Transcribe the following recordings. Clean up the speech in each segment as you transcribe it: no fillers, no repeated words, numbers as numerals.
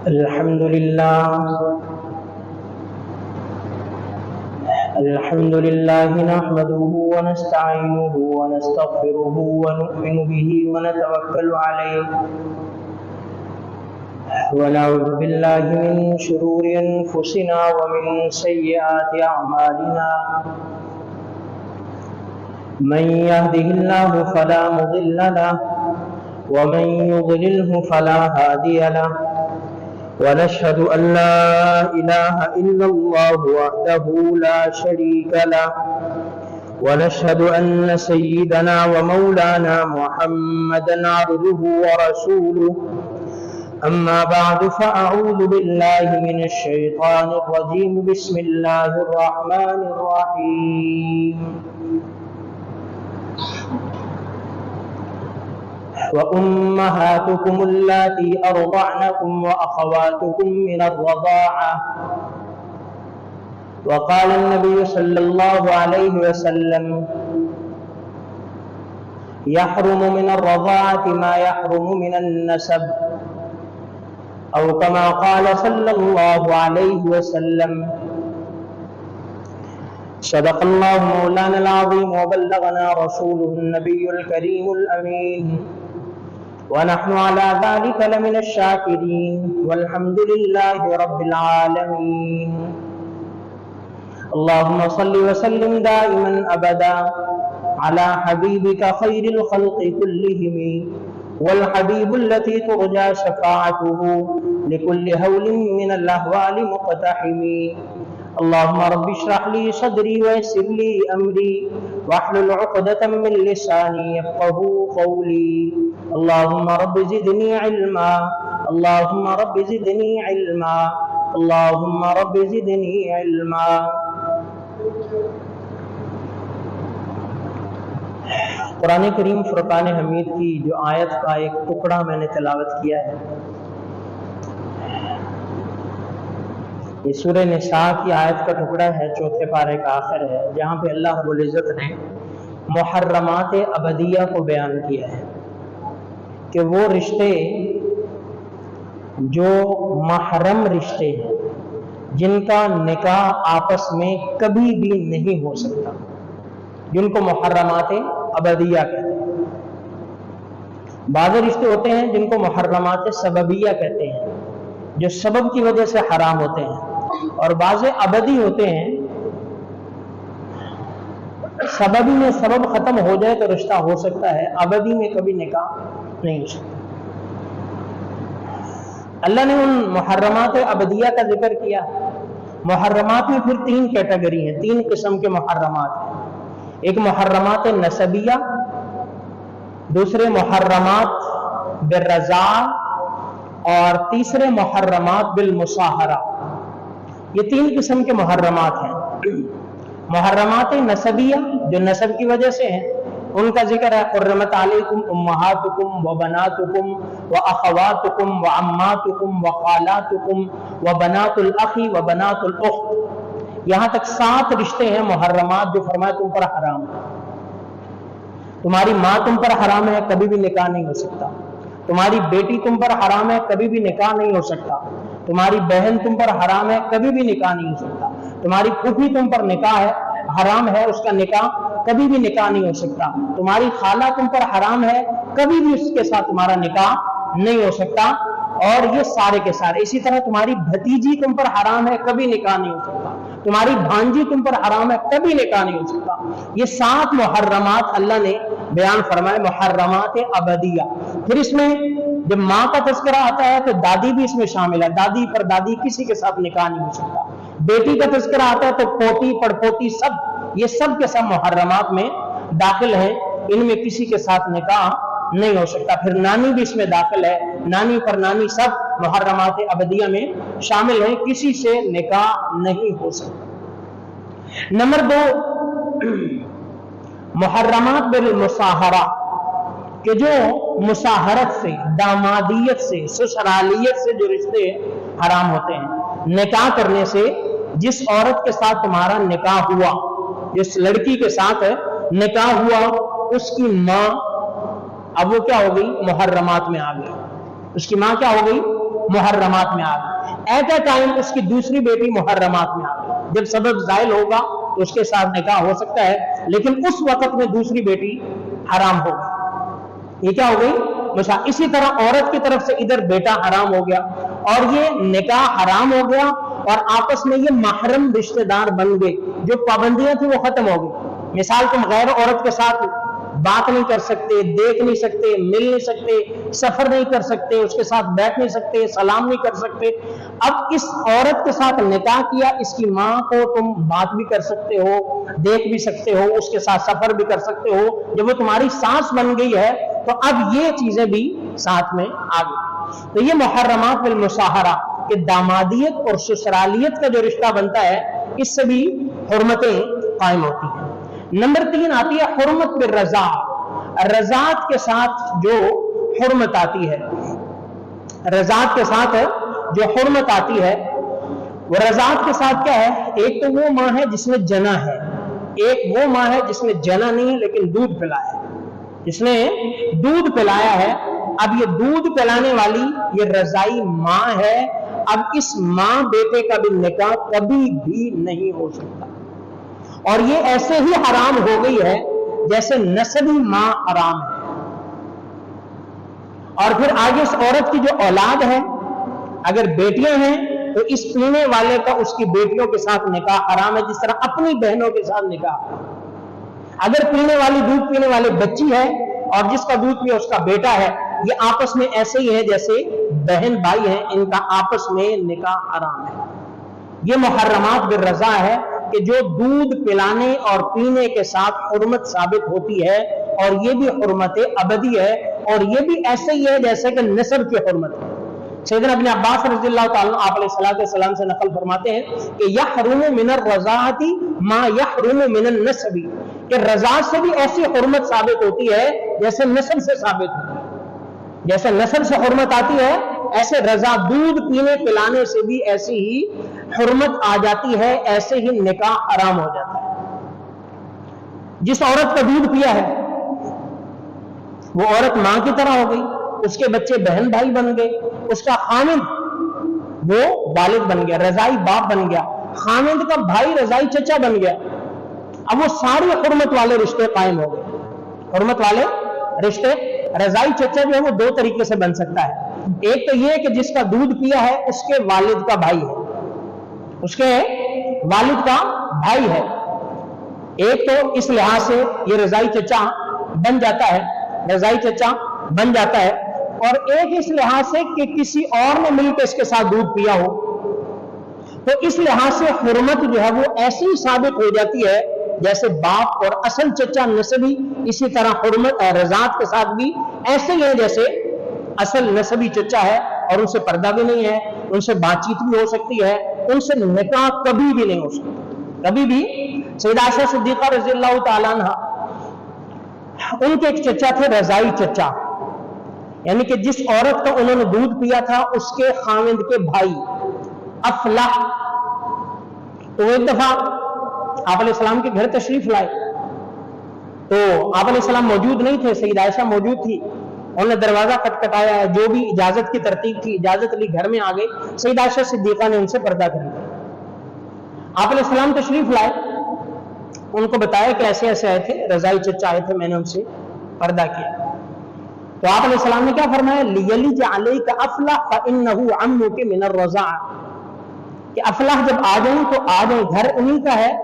الحمد لله نحمده ونستعينه ونستغفره ونؤمن به ونتوكل عليه ونعوذ بالله من شرور أنفسنا ومن سيئات أعمالنا من يهده الله فلا مضل له ومن يضلله فلا هادي له ونشهد أن لا إله إلا الله وحده لا شريك له ونشهد أن سيدنا ومولانا محمدا عبده ورسوله أما بعد فأعوذ بالله من الشيطان الرجيم بسم الله الرحمن الرحيم وأمهاتكم اللاتي أرضعنكم وأخواتكم من الرضاعة وقال النبي صلى الله عليه وسلم يحرم من الرضاعة ما يحرم من النسب أو كما قال صلى الله عليه وسلم صدق الله مولانا العظيم وبلغنا رسوله النبي الكريم الأمين ونحن على ذلك لمن الشاكرين والحمد لله رب العالمين اللهم صل وسلم دائما أبدا على حبيبك خير الخلق كلهم والحبيب التي ترجى شفاعته لكل هول من الأهوال مقتحم اللهم رب اشرح لي صدري ويسر لي أمري واحلل عقدة من لساني يفقهوا قولي اللهم رب زدني علما اللهم رب زدني علما اللهم رب زدني علما قرآن کریم فرقان حمید کی جو آیت کا ایک ٹکڑا میں نے تلاوت کیا ہے، یہ سورہ نساء کی آیت کا ٹکڑا ہے، چوتھے پارے کا آخر ہے، جہاں پہ اللہ رب العزت نے محرمات ابدیہ کو بیان کیا ہے کہ وہ رشتے جو محرم رشتے ہیں، جن کا نکاح آپس میں کبھی بھی نہیں ہو سکتا، جن کو محرمات ابدیہ کہتے ہیں۔ بعض رشتے ہوتے ہیں جن کو محرمات سببیہ کہتے ہیں، جو سبب کی وجہ سے حرام ہوتے ہیں، اور بعض ابدی ہوتے ہیں، سببی میں سبب ختم ہو جائے تو رشتہ ہو سکتا ہے، ابدی میں کبھی نکاح نہیں ہو سکتا۔ اللہ نے ان محرمات ابدیہ کا ذکر کیا۔ محرمات میں پھر تین کیٹیگری ہیں، تین قسم کے محرمات ہیں۔ ایک محرمات نسبیہ، دوسرے محرمات بالرضاع، اور تیسرے محرمات بالمصاہرہ۔ یہ تین قسم کے محرمات ہیں۔ محرمات نسبیہ جو نسب کی وجہ سے ہیں، ان کا ذکر ہے حرمت علیکم امہاتکم وبناتکم واخواتکم وعماتکم وخالاتکم وبنات الاخ وبنات الاخت۔ یہاں تک 7 رشتے ہیں محرمات جو فرمایا تم پر حرام ہے۔ تمہاری ماں تم پر حرام ہے، کبھی بھی نکاح نہیں ہو سکتا۔ تمہاری بیٹی تم پر حرام ہے، کبھی بھی نکاح نہیں ہو سکتا۔ تمہاری بہن تم پر حرام ہے، کبھی بھی نکاح نہیں ہو سکتا۔ تمہاری پھوپھی تم پر نکاح ہے، حرام ہے، اس کا نکاح کبھی بھی نکاح نہیں ہو سکتا۔ تمہاری خالہ تم پر حرام ہے، کبھی بھی اس کے ساتھ تمہارا نکاح نہیں ہو سکتا۔ اور یہ سارے کے سارے اسی طرح تمہاری بھتیجی تم پر حرام ہے، کبھی نکاح نہیں ہو سکتا۔ تمہاری بھانجی تم پر حرام ہے، کبھی نکاح نہیں ہو سکتا۔ یہ 7 محرمات اللہ نے بیان فرمائے، محرمات ابدیہ۔ پھر اس میں جب ماں کا تذکرہ آتا ہے تو دادی بھی اس میں شامل ہے، دادی پر دادی کسی کے ساتھ نکاح نہیں ہو سکتا۔ بیٹی کا تذکرہ آتا ہے تو پوتی پڑپوتی سب، یہ سب کے سب محرمات میں داخل ہیں، ان میں کسی کے ساتھ نکاح نہیں ہو سکتا۔ پھر نانی بھی اس میں داخل ہے، نانی پر نانی سب محرمات ابدیہ میں شامل ہیں، کسی سے نکاح نہیں ہو سکتا۔ نمبر 2 محرمات بالمصاہرہ، کہ جو مصاہرت سے، دامادیت سے، سسرالیت سے جو رشتے حرام ہوتے ہیں، نکاح کرنے سے جس عورت کے ساتھ تمہارا نکاح ہوا، جس لڑکی کے ساتھ نکاح ہوا، اس کی ماں اب وہ کیا ہو گئی؟ محرمات میں آ گئی۔ اس کی ماں کیا ہو گئی؟ मुहर्रमात में आ गई। एट ए टाइम उसकी दूसरी बेटी मुहर्रमात में आ गई। जब सबब जायल होगा तो उसके साथ निकाह हो सकता है, लेकिन उस वक्त में दूसरी बेटी हराम हो गई। ये क्या हो गई? इसी तरह औरत की तरफ से इधर बेटा हराम हो गया और ये निकाह हराम हो गया और आपस में ये महरम रिश्तेदार बन गए। जो पाबंदियां थी वो खत्म हो गई। मिसाल, तुम गैर औरत के साथ बात नहीं कर सकते, देख नहीं सकते, मिल नहीं सकते, सफर नहीं कर सकते, उसके साथ बैठ नहीं सकते, सलाम नहीं कर सकते। अब इस औरत के साथ निकाह किया, इसकी माँ को तुम बात भी कर सकते हो, देख भी सकते हो, उसके साथ सफर भी कर सकते हो। जब वो तुम्हारी सास बन गई है तो अब ये चीजें भी साथ में आ गई। तो ये मुहर्रमात बिल मुसाहरा कि दामादियत और ससुरालियत का जो रिश्ता बनता है, इससे भी हुर्मतें कायम होती हैं। नंबर 3 आती है हुर्मत बिल रजा। रजात के साथ जो हुर्मत आती है, रजात के साथ जो हुर्मत आती है, वो रजात के साथ क्या है? एक तो वो माँ है जिसने जना है, एक वो माँ है जिसने जना नहीं है लेकिन दूध पिलाया है, जिसने दूध पिलाया है। अब ये दूध पिलाने वाली ये रजाई माँ है। अब इस माँ बेटे का भी निकाह कभी भी नहीं हो सकता और ये ऐसे ही हराम हो गई है जैसे नसबी माँ हराम है। और फिर आगे इस औरत की जो औलाद है, अगर बेटियां हैं तो इस पीने वाले का उसकी बेटियों के साथ निकाह हराम है, जिस तरह अपनी बहनों के साथ निकाह। अगर पीने वाली दूध पीने वाली बच्ची है और जिसका दूध पिए उसका बेटा है, ये आपस में ऐसे ही है जैसे बहन भाई हैं, इनका आपस में निकाह हराम है। ये मुहर्रमात बिल रजा है कि जो दूध पिलाने और पीने के साथ हुर्मत साबित होती है, और ये भी हुर्मत अबदी है, और ये भी ऐसे ही है जैसे कि नसब की हुर्मत है। सैयदना इब्न अब्बास रज़ियल्लाहु ताला अन्हु आप अलैहिस्सलाम से नकल फरमाते हैं कि यहरुमु मिनर रज़ाअती मा यहरुमु मिनन नसबी, कि रज़ा से भी ऐसी हुर्मत साबित होती है जैसे नसब से साबित होती है। जैसे नसब से हुर्मत आती है, ऐसे रजा दूध पीने पिलाने से भी ऐसी ही हुर्मत आ जाती है, ऐसे ही निकाह हराम हो जाता है। जिस औरत का दूध पिया है वो औरत मां की तरह हो गई, उसके बच्चे बहन भाई बन गए, उसका खामिद वो वालिद बन गया, रजाई बाप बन गया, खामिद का भाई रजाई चचा बन गया। अब वो सारे हुर्मत वाले रिश्ते कायम हो गए। हुर्मत वाले रिश्ते, रजाई चचा जो है वो 2 तरीके से बन सकता है। एक तो ये कि जिसका दूध पिया है उसके वालिद का भाई है, उसके वालिद का भाई है। एक तो इस लिहाज से ये रजाई चचा बन जाता है, रजाई चचा बन जाता है, और एक इस लिहाज से कि किसी और ने मिलकर इसके साथ दूध पिया हो, तो इस लिहाज से हुर्मत जो है वो ऐसी साबित हो जाती है जैसे बाप और असल चचा नसबी। इसी तरह हुर्मत रजात के साथ भी ऐसे ही है जैसे असल नसबी चचा है, और उनसे पर्दा भी नहीं है, उनसे बातचीत भी हो सकती है, उनसे निकाह कभी भी नहीं हो सकता, कभी भी। सैयदा आयशा सिद्दीक़ा रज़ियल्लाहु ताला अन्हा, उनके एक चचा थे रजाई चचा, यानी कि जिस औरत का उन्होंने दूध पिया था उसके खाविंद के भाई अफलाह। तो एक दफा आप अलैहिस्सलाम के घर तशरीफ लाए तो आप अलैहिस्सलाम मौजूद नहीं थे, सैयदा आयशा मौजूद थी। उन्होंने दरवाजा खटखटाया, जो भी इजाजत की तरतीब थी इजाजत ली, घर में आ गए। सैयदा आयशा सिद्दीक़ा ने उनसे पर्दा कर लिया। आप अलैहिस्सलाम तशरीफ लाए, उनको बताया कि ऐसे ऐसे आए थे, रजाई चचा आए थे, मैंने उनसे पर्दा किया। तो आप अलैहिस्सलाम ने क्या फरमाया? लियलिज अलैका अफलाह फइन्नहु अम्मुके मिनर रज़ा, कि अफलाह जब आ जाए तो आ जाए, घर उन्हीं का है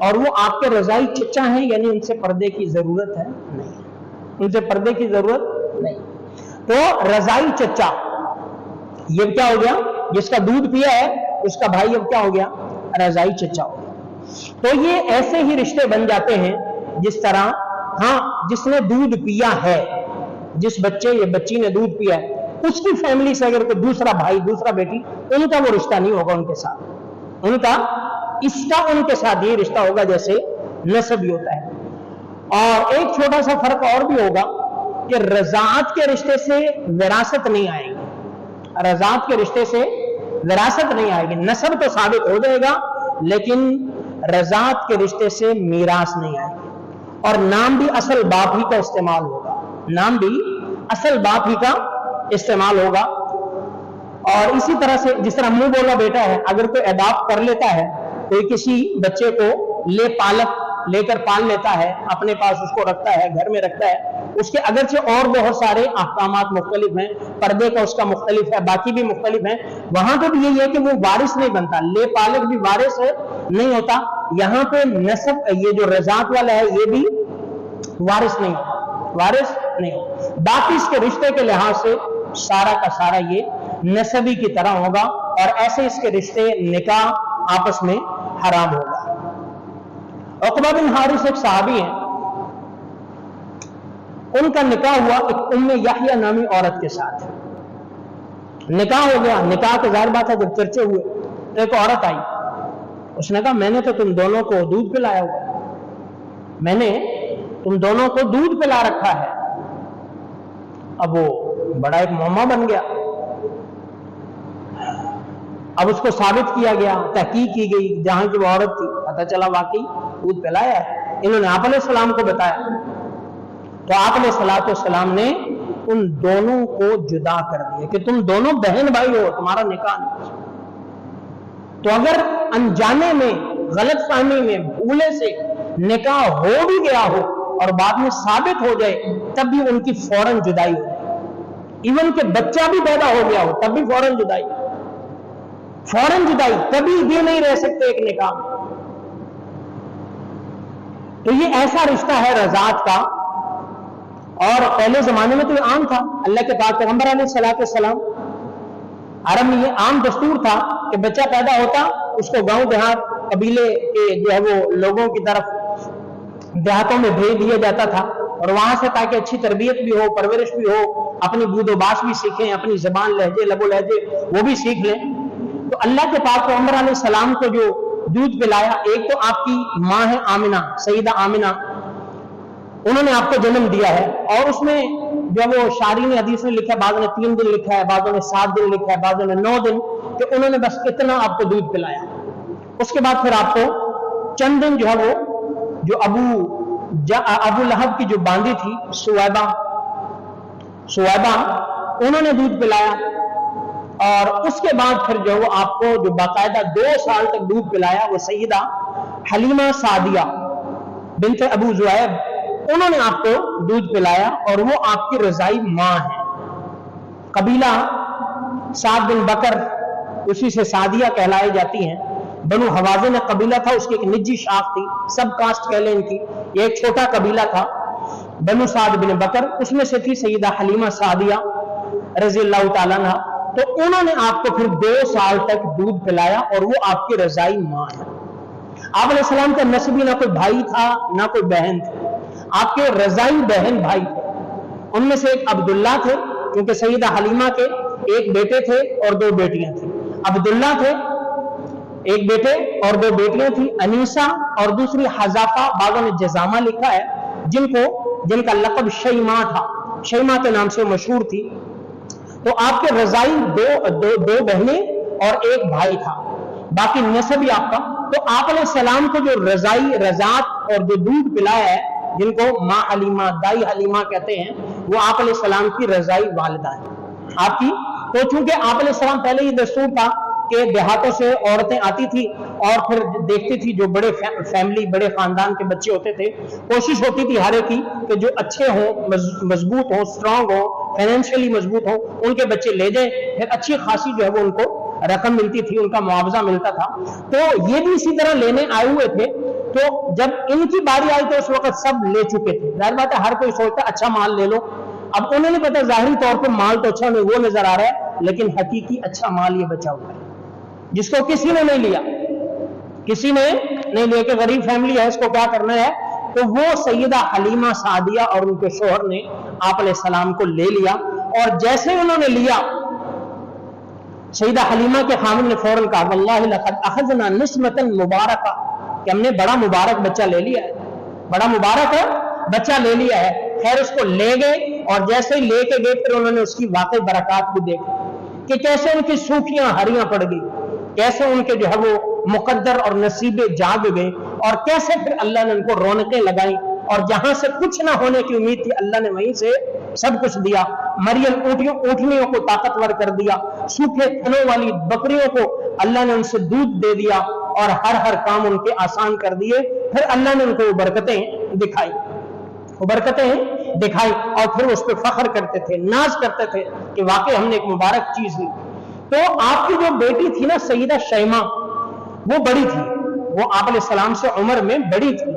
और वो आपके रजाई चचा हैं, यानी उनसे पर्दे की जरूरत है नहीं, उनसे पर्दे की जरूरत नहीं। तो रजाई चचा ये क्या हो गया? जिसका दूध पिया है उसका भाई अब क्या हो गया? रजाई चचा हो गया। तो ये ऐसे ही रिश्ते बन जाते हैं जिस तरह, हाँ, जिसने दूध पिया है, जिस बच्चे या बच्ची ने दूध पिया है, उसकी फैमिली से अगर कोई दूसरा भाई दूसरा बेटी, उनका वो रिश्ता नहीं होगा उनके साथ, उनका इसका उनके साथ ये रिश्ता होगा जैसे नसबी होता है। और एक छोटा सा फर्क और भी होगा कि रजात के रिश्ते से विरासत नहीं आएगी, रजात के रिश्ते से विरासत नहीं आएगी। नसब तो साबित हो जाएगा लेकिन रजात के रिश्ते से मीरास नहीं आएगी। और नाम भी असल बाप ही का इस्तेमाल होगा, नाम भी असल बाप ही का इस्तेमाल होगा। और इसी तरह से जिस तरह मुंह बोला बेटा है, अगर कोई अडॉप्ट कर लेता है, कोई किसी बच्चे को लेकर पाल लेता है, अपने पास उसको रखता है, घर में रखता है, उसके अगरचे और बहुत सारे अहकामात मुख्तलिफ हैं, पर्दे का उसका मुख्तलिफ है, बाकी भी मुख्तलिफ हैं, वहां पे भी यही है कि वो वारिस नहीं बनता, ले पालक भी वारिस नहीं होता। यहाँ पे नसब, ये जो रजात वाला है, ये भी वारिस नहीं होता, वारिस नहीं होता। बाकी इसके रिश्ते के लिहाज से सारा का सारा ये नसबी की तरह होगा, और ऐसे इसके रिश्ते निकाह आपस में हराम होगा। उक़बा बिन हारिस एक सहाबी हैं, उनका निकाह हुआ एक उम्मे याहिया नामी औरत के साथ। निकाह हो गया, निकाह के ज़ाहिर बात है जब चर्चे हुए तो एक औरत आई, उसने कहा मैंने तो तुम दोनों को दूध पिलाया हुआ, मैंने तुम दोनों को दूध पिला रखा है। अब वो बड़ा एक मुअम्मा बन गया। अब उसको साबित किया गया, तहकीक की गई, जहां की वो औरत थी, पता चला वाकई दूध पिलाया है। इन्होंने आप अलैहिस्सलाम को बताया, तो आप अलैहिस्सलाम ने उन दोनों को जुदा कर दिया कि तुम दोनों बहन भाई हो, तुम्हारा निकाह नहीं। तो अगर अनजाने में, गलत फहमी में, भूले से निकाह हो भी गया हो और बाद में साबित हो जाए, तब भी उनकी फौरन जुदाई हो। इवन के बच्चा भी पैदा हो गया हो तब भी फौरन जुदाई, फौरन जुदाई, कभी भी नहीं रह सकते एक निकाह में। तो ये ऐसा रिश्ता है रज़ात का, और पहले जमाने में तो ये आम था। अल्लाह के पाक पैगंबर अलैहिस्सलाम, अरब में ये आम दस्तूर था कि बच्चा पैदा होता, उसको गांव देहात कबीले के जो है वो लोगों की तरफ देहातों में भेज दिया जाता था, और वहां से ताकि अच्छी तरबियत भी हो, परवरिश भी हो, अपनी बूदोबाश भी सीखें, अपनी जबान, लहजे, लबो लहजे वो भी सीख लें। तो अल्लाह के पाक पैगंबर अलैहिस्सलाम को जो दूध पिलाया, एक तो आपकी माँ है आमिना, सईदा आमिना, उन्होंने आपको जन्म दिया है, और उसमें जो वो शारी ने हदीस में लिखा है, बाद में 3 दिन लिखा है, बाद में 7 दिन लिखा है, बाद में 9 दिन, कि उन्होंने बस इतना आपको दूध पिलाया। उसके बाद फिर आपको चंद दिन जो है वो जो अबू लहब की जो बांदी थी सुवैबा, उन्होंने दूध पिलाया, और उसके बाद फिर जो वो आपको जो बाकायदा 2 साल तक दूध पिलाया, वो सईदा हलीमा सादिया बिन्त अबू जुएब, उन्होंने आपको दूध पिलाया, और वो आपकी रज़ाई माँ है। कबीला साद बिन बकर, उसी से सादिया कहलाई जाती हैं। बनु हवाज़िन कबीला था, उसकी एक निजी शाख थी, सब कास्ट कह लें इनकी, ये एक छोटा कबीला था बनु साद बिन बकर, उसमें से थी सईदा हलीमा सादिया रज़ियल्लाहु ताला अन्हा। तो उन्होंने आपको फिर 2 साल तक दूध पिलाया, और वो आपकी रज़ाई माँ है। आप अलैहिस्सलाम का नस्बी ना कोई भाई था ना कोई बहन थी, आपके रज़ाई बहन भाई थे। उनमें से एक अब्दुल्ला थे, क्योंकि सईदा हलीमा के एक बेटे थे और 2 बेटियां थी। अब्दुल्ला थे, एक बेटे और 2 बेटियां थी, अनीसा और दूसरी हज़ाफा, बागों ने जज़ामा लिखा है, जिनका लक़ब शैमा था, शैमा के नाम से मशहूर थी। तो आपके रज़ाई दो बहनें और एक भाई था, बाकी नसब ही आपका। तो आप अलैहिस्सलाम को जो रज़ात और जो दूध पिलाया है, जिनको माँ हलीमा, दाई हलीमा कहते हैं, वो आप अलैहिस्सलाम की रज़ाई वालिदा है आपकी। तो चूंकि आप अलैहिस्सलाम पहले ही दस्तूर था कि देहातों से औरतें आती थी और फिर देखती थी जो बड़े फैमिली, बड़े खानदान के बच्चे होते थे, कोशिश होती थी हर एक की कि जो अच्छे हों, मजबूत हों, स्ट्रांग हों, फाइनेंशियली मजबूत हों, उनके बच्चे ले जाए, फिर अच्छी खासी जो है वो उनको रकम मिलती थी, उनका मुआवजा मिलता था। तो ये भी इसी तरह लेने आए हुए थे। तो जब इनकी बारी आई तो उस वक्त सब ले चुके थे। जाहिर बात है हर कोई सोचता अच्छा माल ले लो। अब उन्हें नहीं पता, जाहिरी तौर पे माल तो अच्छा नहीं वो नजर आ रहा है, लेकिन हकीकी अच्छा माल ये बचा हुआ है, जिसको किसी ने नहीं लिया, किसी ने नहीं लिया कि गरीब फैमिली है, इसको क्या करना है। तो वो सैयदा हलीमा सादिया और उनके शोहर ने आप अलैहिस्सलाम को ले लिया, और जैसे उन्होंने लिया, सैयदा हलीमा के खामिद ने फौरन कहा, वल्लाहि लक़द अख़ज़ना निस्मतन मुबारका, कि हमने बड़ा मुबारक बच्चा ले लिया है, बड़ा मुबारक है बच्चा ले लिया है। खैर उसको ले गए, और जैसे ही लेके गए फिर उन्होंने उसकी वाकई बरकत भी देखी कि कैसे उनकी सूखियां हरियां पड़ गई, कैसे उनके जो है वो मुकद्दर और नसीबे जाग गए, और कैसे फिर अल्लाह ने उनको रौनकें लगाई, और जहां से कुछ ना होने की उम्मीद थी अल्लाह ने वहीं से सब कुछ दिया। मरियम ऊँटनियों को ताकतवर कर दिया, सूखे थनों वाली बकरियों को अल्लाह ने उनसे दूध दे दिया और हर काम उनके आसान कर दिए। फिर अल्लाह ने उनको वो बरकतें दिखाई और फिर उस पर फख्र करते थे, नाज करते थे कि वाकई हमने एक मुबारक चीज ली। तो आपकी जो बेटी थी ना सईदा शैमा, वो बड़ी थी, वो आप अलैहिस्सलाम से उम्र में बड़ी थी,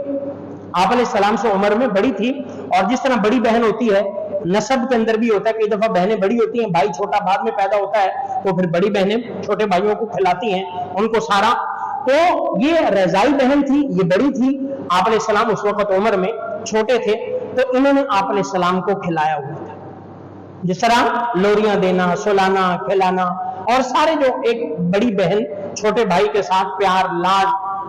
आप अलैहिस्सलाम से उम्र में बड़ी थी। और जिस तरह बड़ी बहन होती है, नसब के अंदर भी होता है, कई दफा बहनें बड़ी होती हैं, भाई छोटा बाद में पैदा होता है, तो फिर बड़ी बहनें छोटे भाइयों को खिलाती हैं, उनको सारा। तो ये रज़ाई बहन थी, ये बड़ी थी, आप अलैहिस्सलाम उस वक्त उम्र में छोटे थे, तो इन्होंने आप अलैहिस्सलाम को खिलाया हुआ था। जिस तरह लोरियां देना, सुलाना, खिलाना, और सारे जो एक बड़ी बहन छोटे भाई के साथ प्यार लाड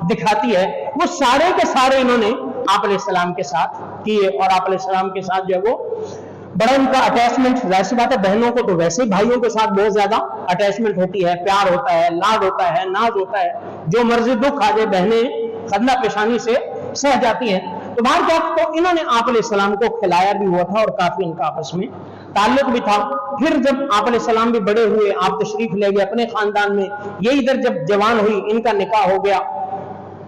दिखाती है, वो सारे के सारे इन्होंने आप अलैहिस्सलाम के साथ किए। और आप अलैहिस्सलाम के साथ जो है वो बड़ा उनका अटैचमेंट, वैसी बात है बहनों को तो वैसे ही भाइयों के साथ बहुत ज्यादा अटैचमेंट होती है, प्यार होता है, लाड होता है, नाज होता है। जो मर्जी दुख आ जाए बहनें खदना पेशानी से सह जाती हैं। तो बाहर क्या, तो इन्होंने आप अलैहिस्सलाम को खिलाया भी हुआ था और काफी इनका आपस में ताल्लुक भी था। फिर जब आप अलैहिस्सलाम भी बड़े हुए, आप तशरीफ ले गए अपने खानदान में, ये इधर जब जवान हुई, इनका निकाह हो गया,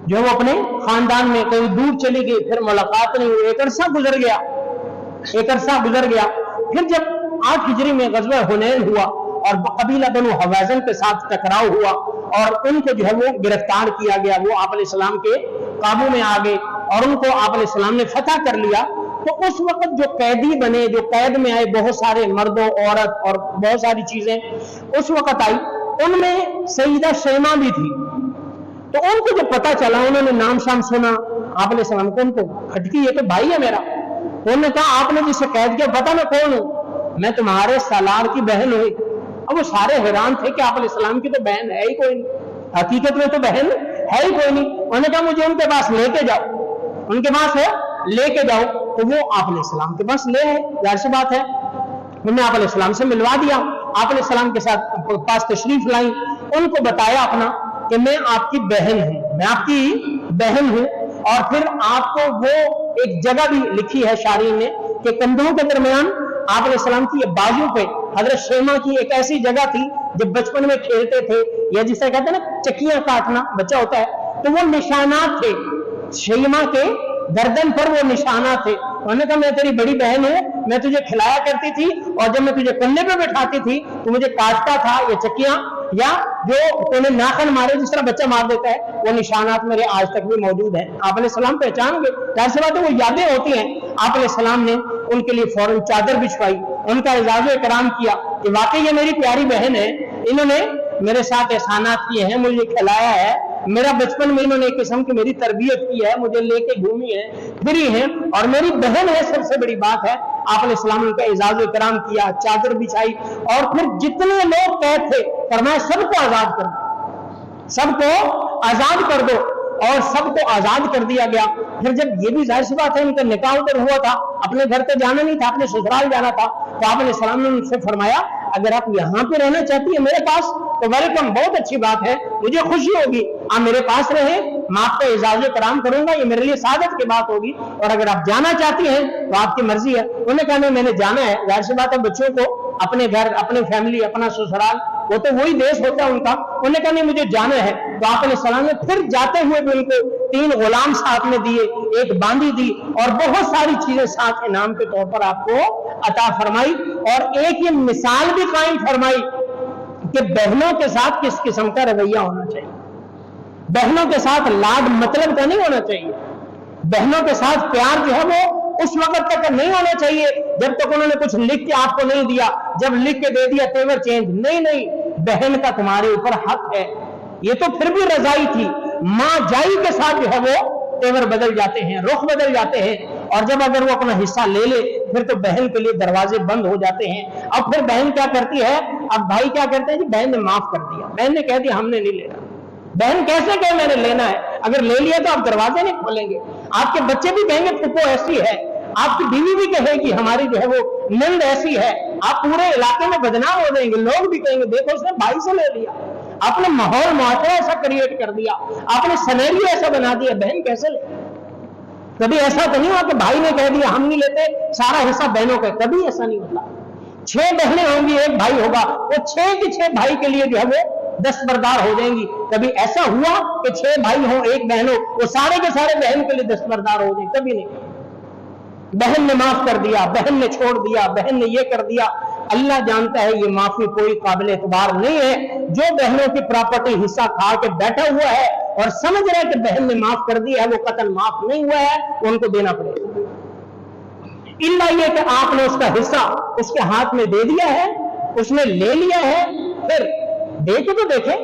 जो वो अपने खानदान में कहीं दूर चली गई, फिर मुलाकात नहीं हुई, एक अरसा गुजर गया। फिर जब 8 हिजरी में गज़वा हुनैन हुआ और कबीला बनु हवाज़िन के साथ टकराव हुआ और उनको जो है वो गिरफ्तार किया गया, वो आप अलैहिस्सलाम के काबू में आ गए और उनको आप अलैहिस्सलाम ने फतह कर लिया। तो उस वक्त जो कैदी बने, जो कैद में आए, बहुत सारे मर्दों, औरत और बहुत सारी चीजें उस वक्त आई, उनमें सईदा शैमा भी थी। तो उनको जब पता चला, उन्होंने नाम शाम सुना आप अलैहिस्सलाम को, उनको खटकी, ये तो भाई है मेरा। उन्होंने कहा आपने जिसे कैद किया पता मैं कौन हूं, मैं तुम्हारे सालार की बहन हुई। अब वो सारे हैरान थे कि आप अलैहिस्सलाम की तो बहन है ही कोई नहीं, हकीकत में तो बहन है ही कोई नहीं। उन्होंने कहा मुझे उनके पास लेके जाओ, उनके पास है लेके जाओ। तो वो आप अलैहिस्सलाम के पास ले आए, जाहिर सी बात है, उन्होंने आप अलैहिस्सलाम से मिलवा दिया, आप अलैहिस्सलाम के साथ पास तशरीफ लाई, उनको बताया अपना कि मैं आपकी बहन हूं, और फिर आपको वो एक जगह भी लिखी है शायरी ने कि कंधों के दरमियान आप अलैहिस्सलाम की बाजू पे हजरत शैमा की एक ऐसी जगह थी जब बचपन में खेलते थे, या जिसे कहते हैं ना चक्कियां काटना बच्चा होता है, तो वो निशानात थे शैमा के गर्दन पर, वो निशानात थे। उन्होंने कहा मैं तेरी बड़ी बहन हूं, मैं तुझे खिलाया करती थी और जब मैं तुझे कंधे पे बैठाती थी तो मुझे काटता था, ये चक्कियां या जो तूने नाखन मारे जिस तरह बच्चा मार देता है, वो निशानात मेरे आज तक भी मौजूद हैं। आप अलैहिस्सलाम पहचान गए, जाहिर सी बात है वो यादें होती हैं। आप अलैहिस्सलाम ने उनके लिए फौरन चादर बिछवाई, उनका इजाज़ो इकराम किया कि वाकई ये मेरी प्यारी बहन है, इन्होंने मेरे साथ एहसानात किए हैं, मुझे खिलाया है, मेरा बचपन में इन्होंने एक किस्म की मेरी तरबियत की है, मुझे लेके घूमी है, फिरी है, और मेरी बहन है, सबसे बड़ी बात है। आप अलैहिस्सलाम ने उनका इजाज़ो इकराम किया, चादर बिछाई, और फिर जितने लोग कैद थे फरमाया सबको आजाद कर दो, सबको आजाद कर दो, और सबको आजाद कर दिया गया। फिर जब ये भी जाहिर सी बात है उनका निकाह उधर हुआ था, अपने घर पे जाना नहीं था, अपने ससुराल जाना था, तो आप अलैहिस्सलाम ने उनसे फरमाया अगर आप यहाँ पे रहना चाहती है मेरे पास तो वेलकम, बहुत अच्छी बात है, मुझे खुशी होगी आप मेरे पास रहे, मैं आपको इजाज़त कराम करूंगा, ये मेरे लिए सादत की बात होगी, और अगर आप जाना चाहती हैं तो आपकी मर्जी है। उन्होंने कहा नहीं मैंने जाना है, जाहिर सी बात है बच्चों को अपने घर, अपने फैमिली, अपना ससुराल, वो तो वही देश होता है उनका। उन्होंने कहा नहीं मुझे जाना है। तो आप अलैहिस्सलाम ने फिर जाते हुए भी उनको 3 गुलाम साथ में दिए, एक बांदी दी और बहुत सारी चीजें साथ इनाम के तौर पर आपको अता फरमाई, और एक ये मिसाल भी कायम फरमाई कि बहनों के साथ किस किस्म का रवैया होना चाहिए। बहनों के साथ लाड मतलब का नहीं होना चाहिए, बहनों के साथ प्यार जो है वो उस वक्त तक नहीं होना चाहिए जब तक उन्होंने कुछ लिख के आपको नहीं दिया, जब लिख के दे दिया तेवर चेंज, नहीं, बहन का तुम्हारे ऊपर हक है। ये तो फिर भी रजाई थी, मां जाई के साथ जो है वो तेवर बदल जाते हैं, रुख बदल जाते हैं, और जब अगर वो अपना हिस्सा ले ले फिर तो बहन के लिए दरवाजे बंद हो जाते हैं। अब फिर बहन क्या करती है, अब भाई क्या करते हैं जी, बहन ने माफ कर दिया, बहन ने कह दिया हमने नहीं लेना। बहन कैसे कहे मैंने लेना है, अगर ले लिया तो आप दरवाजे नहीं खोलेंगे, आपके बच्चे भी कहेंगे फुप्पो ऐसी है, आपकी बीवी भी कहेगी हमारी जो है वो नंद ऐसी है, आप पूरे इलाके में बदनाम हो जाएंगे, लोग भी कहेंगे देखो उसने भाई से ले लिया, आपने माहौल माहौल ऐसा क्रिएट कर दिया, आपने सिनेरियो ऐसा बना दिया, बहन कैसे ले। کبھی ایسا تو نہیں ہوا کہ بھائی نے کہہ دیا ہم نہیں لیتے سارا حصہ بہنوں کا، کبھی ایسا نہیں ہوتا. 6 بہنیں ہوں گی، ایک بھائی ہوگا، وہ 6 کی 6 بھائی کے لیے جو ہے وہ دستبردار ہو جائیں گی. کبھی ایسا ہوا کہ 6 بھائی ہوں ایک بہن ہو، وہ سارے کے سارے بہن کے لیے دستبردار ہو جائیں؟ کبھی نہیں. بہن نے معاف کر دیا، بہن نے چھوڑ دیا، بہن نے یہ کر دیا. اللہ جانتا ہے یہ معافی کوئی قابل اعتبار نہیں ہے. جو بہنوں کی پراپرٹی حصہ کھا کے بیٹھا ہوا ہے اور سمجھ رہا ہے کہ بہن نے معاف کر دیا ہے، وہ قطعاً معاف نہیں ہوا ہے، وہ ان کو دینا پڑے گا. الا یہ کہ آپ نے اس کا حصہ اس کے ہاتھ میں دے دیا ہے، اس نے لے لیا ہے، پھر دے کے تو دیکھیں.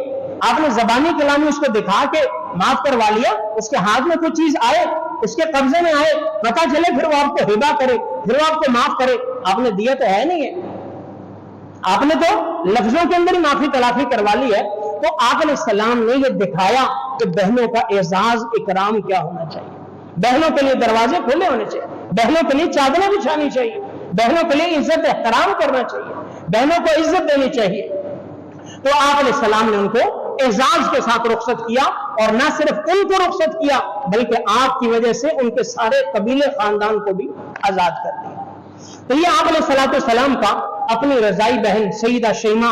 آپ نے زبانی کلامی اس کو دکھا کے معاف کروا لیا، اس کے ہاتھ میں کوئی چیز آئے، اس کے قبضے میں آئے، پتا چلے، پھر وہ آپ کو ہبا کرے، پھر وہ آپ کو معاف کرے. آپ نے دیا تو ہے نہیں ہے، آپ نے تو لفظوں کے اندر ہی معافی تلافی کروا لی ہے. تو آقا علیہ السلام نے یہ دکھایا کہ بہنوں کا اعزاز اکرام کیا ہونا چاہیے. بہنوں کے لیے دروازے کھلے ہونے چاہیے، بہنوں کے لیے چادریں بچھانی چاہیے، بہنوں کے لیے عزت احترام کرنا چاہیے، بہنوں کو عزت دینی چاہیے. تو آقا علیہ السلام نے ان کو اعزاز کے ساتھ رخصت کیا، اور نہ صرف ان کو رخصت کیا بلکہ آپ کی وجہ سے ان کے سارے قبیلے خاندان کو بھی آزاد کر دیا. تو یہ آقا علیہ السلام کا اپنی رضائی بہن سیدہ شیمہ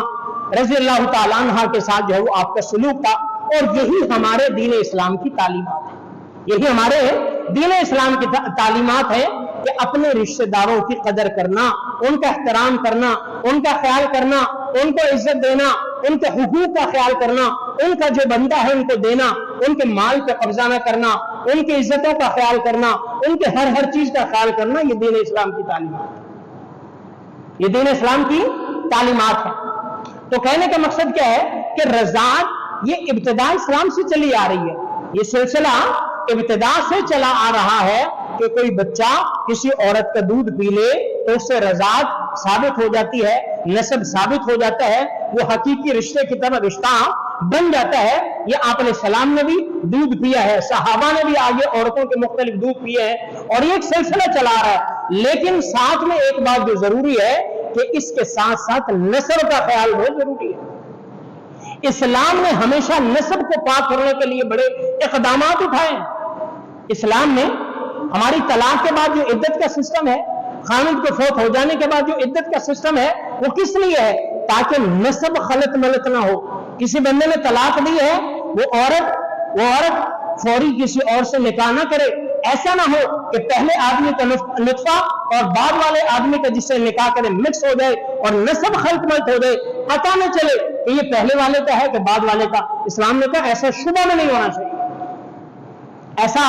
رضی اللہ تعالیٰ عنہ کے ساتھ جو ہے وہ آپ کا سلوک تھا. اور یہی ہمارے دین اسلام کی تعلیمات ہیں، یہی ہمارے دین اسلام کی تعلیمات ہیں کہ اپنے رشتہ داروں کی قدر کرنا، ان کا احترام کرنا، ان کا خیال کرنا، ان کو عزت دینا، ان کے حقوق کا خیال کرنا، ان کا جو بندہ ہے ان کو دینا، ان کے مال پہ قبضہ نہ کرنا، ان کی عزتوں کا خیال کرنا، ان کے ہر چیز کا خیال کرنا. یہ دین اسلام کی تعلیمات ہے، یہ دین اسلام کی تعلیمات ہے. تو کہنے کا مقصد کیا ہے کہ رضاعت یہ ابتدا اسلام سے چلی آ رہی ہے. یہ سلسلہ ابتدا سے چلا آ رہا ہے کہ کوئی بچہ کسی عورت کا دودھ پی لے تو اس سے رضاعت ثابت ہو جاتی ہے، نسب ثابت ہو جاتا ہے، وہ حقیقی رشتے کی طرح رشتہ بن جاتا ہے. یہ آپ علیہ السلام نے بھی دودھ پیا ہے، صحابہ نے بھی آگے عورتوں کے مختلف دودھ پیے ہیں، اور یہ ایک سلسلہ چلا رہا ہے. لیکن ساتھ میں ایک بات جو ضروری ہے کہ اس کے ساتھ ساتھ نسب کا خیال بہت ضروری ہے. اسلام نے ہمیشہ نسب کو پاک کرنے کے لیے بڑے اقدامات اٹھائے. اسلام نے ہماری طلاق کے بعد جو عدت کا سسٹم ہے، خاوند کو فوت ہو جانے کے بعد جو عدت کا سسٹم ہے، وہ کس لیے ہے؟ تاکہ نسب خلط ملط نہ ہو. کسی بندے نے طلاق دی ہے، وہ عورت فوری کسی اور سے نکاح نہ کرے. ایسا نہ ہو کہ پہلے آدمی کا نطفہ اور بعد والے آدمی کا جس سے نکاح کرے مکس ہو جائے اور نسب خلط ملط ہو جائے، پتہ نہ چلے کہ یہ پہلے والے کا ہے کہ بعد والے کا. اسلام نے کہا ایسا شبہ میں نہیں ہونا چاہیے، ایسا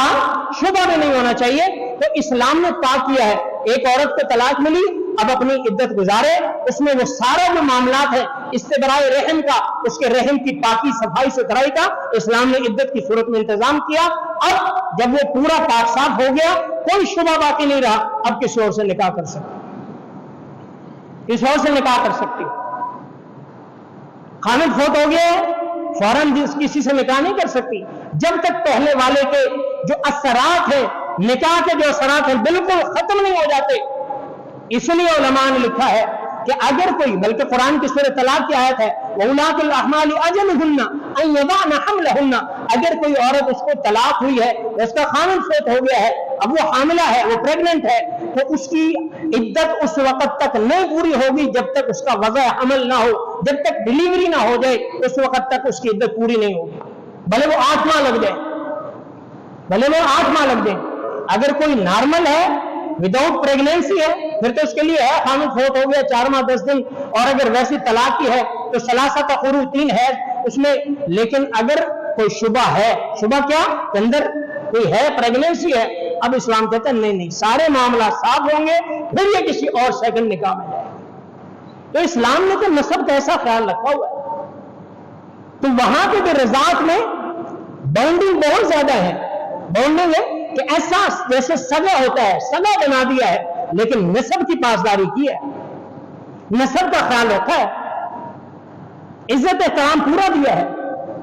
شبہ میں نہیں ہونا چاہیے. تو اسلام نے پاک کیا ہے. ایک عورت کو طلاق ملی، اب اپنی عدت گزارے، اس میں وہ سارا جو معاملات ہے استبراء رحم کا، اس کے رحم کی پاکی صفائی ستھرائی کا اسلام نے عدت کی صورت میں انتظام کیا. اب جب وہ پورا پاک صاف ہو گیا، کوئی شبہ باقی نہیں رہا، اب کسی اور سے نکاح کر سکتی، کسی اور سے نکاح کر سکتی. خاوند فوت ہو گیا ہے، فوراً کسی سے نکاح نہیں کر سکتی جب تک پہلے والے کے جو اثرات ہیں، نکاح کے جو اثرات ہیں، بالکل ختم نہیں ہو جاتے. اس لیے علماء نے لکھا ہے کہ اگر کوئی، بلکہ قرآن کی سورہ طلاق کی آیت ہے وَأُولَاتُ الْأَحْمَالِ أَجَلُهُنَّ أَن يَضَعْنَ حَمْلَهُنَّ، اگر کوئی عورت اس کو طلاق ہوئی ہے، اس کا خاوند فوت ہو گیا ہے، اب وہ حاملہ ہے، وہ پریگننٹ ہے، تو اس کی عدت اس وقت تک نہیں پوری ہوگی جب تک اس کا وضع حمل نہ ہو، جب تک ڈیلیوری نہ ہو جائے، اس وقت تک اس کی عدت پوری نہیں ہوگی، بھلے وہ 8 ماہ لگ جائے، بھلے وہ 8 ماہ لگ جائیں. اگر کوئی نارمل ہے، وداؤٹ پریگنینسی ہے، پھر تو اس کے لیے ہے خاوند فوت ہو گیا 4 ماہ 10 دن، اور اگر ویسی طلاق کی ہے تو ثلاثہ قروء 3 ہے اس میں. لیکن اگر کوئی شبہ ہے، شبہ کیا کہ اندر کوئی ہے، پریگنینسی ہے، اب اسلام کہتا ہے نہیں، سارے معاملات صاف ہوں گے، پھر یہ کسی اور سیکنڈ نکاح میں جائے. تو اسلام نے تو نسب کا ایسا خیال رکھا ہوا ہے. تو وہاں پہ بھی رضاعت میں باؤنڈنگ بہت زیادہ ہے. باؤنڈنگ ہے کہ ایسا جیسے سگا ہوتا ہے، سگا بنا دیا ہے، لیکن نسب کی پاسداری کی ہے، نسب کا خیال رکھا ہے، عزت احترام پورا دیا ہے،